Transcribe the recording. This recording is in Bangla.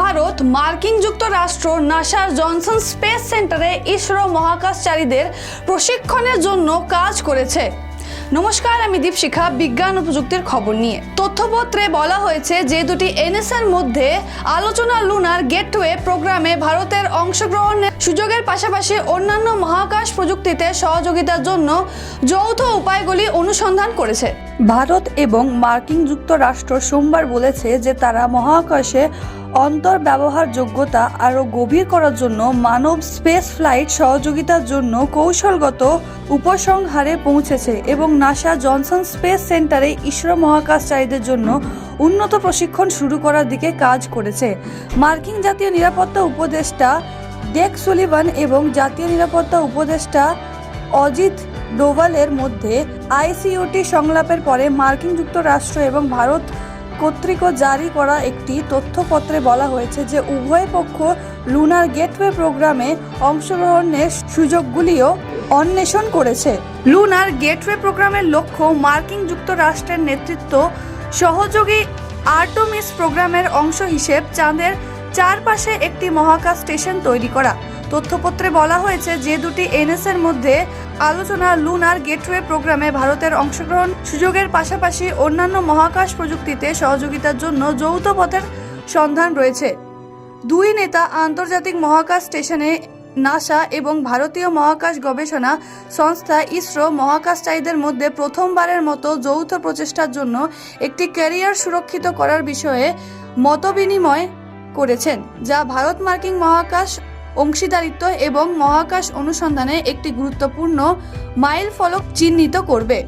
ভারত মার্কিন যুক্তরাষ্ট্র নাসার জনসন স্পেস সেন্টারে ইসরো মহাকাশচারীদের প্রশিক্ষণের জন্য কাজ করেছে। নমস্কার, আমি দীপশিখা বিজ্ঞান ও প্রযুক্তির খবর নিয়ে। তথ্যপত্রে বলা হয়েছে যে দুটি এনএসএর মধ্যে আলোচনা লুনার গেটওয়ে প্রোগ্রামে ভারতের অংশগ্রহণের সুযোগের পাশাপাশি অন্যান্য মহাকাশ প্রযুক্তিতে সহযোগিতার জন্য যৌথ উপায়গুলি অনুসন্ধান করেছে। ভারত এবং মার্কিন যুক্তরাষ্ট্র সোমবার বলেছে যে তারা মহাকাশে অন্তর্ব্যবহারযোগ্যতা আরও গভীর করার জন্য মানব স্পেস ফ্লাইট সহযোগিতার জন্য কৌশলগত উপসংহারে পৌঁছেছে এবং নাসা জনসন স্পেস সেন্টারে ইসরো মহাকাশচারীদের জন্য উন্নত প্রশিক্ষণ শুরু করার দিকে কাজ করেছে। মার্কিন জাতীয় নিরাপত্তা উপদেষ্টা ডেক সুলিভান এবং জাতীয় নিরাপত্তা উপদেষ্টা অজিত ডোভালের মধ্যে আইসিইউটি সংলাপের পরে মার্কিন যুক্তরাষ্ট্র এবং ভারত কর্তৃক জারি করা একটি তথ্যপত্রে বলা হয়েছে যে উভয় পক্ষ লুনার গেটওয়ে প্রোগ্রামে অংশগ্রহণের সুযোগগুলিও অন্বেষণ করেছে। লুনার গেটওয়ে প্রোগ্রামের লক্ষ্য মার্কিন যুক্তরাষ্ট্রের নেতৃত্ব সহযোগী আর্টেমিস প্রোগ্রামের অংশ হিসেবে চাঁদের চারপাশে একটি মহাকাশ স্টেশন তৈরি করা। তথ্যপত্রে বলা হয়েছে যে দুটি এনএসএর মধ্যে আলোচনা লুনার গেটওয়ে প্রোগ্রামে ভারতের অংশগ্রহণ সুযোগের পাশাপাশি অন্যান্য মহাকাশ প্রযুক্তিতে সহযোগিতার জন্য যৌথ পথের সন্ধান রয়েছে। দুই নেতা আন্তর্জাতিক মহাকাশ স্টেশনে নাসা এবং ভারতীয় মহাকাশ গবেষণা সংস্থা ইসরো মহাকাশচারীদের মধ্যে প্রথমবারের মতো যৌথ প্রচেষ্টার জন্য একটি ক্যারিয়ার সুরক্ষিত করার বিষয়ে মতবিনিময় করেছেন, যা ভারত মার্কিন মহাকাশ অংশীদারিত্ব এবং মহাকাশ অনুসন্ধানে একটি গুরুত্বপূর্ণ মাইলফলক চিহ্নিত করবে।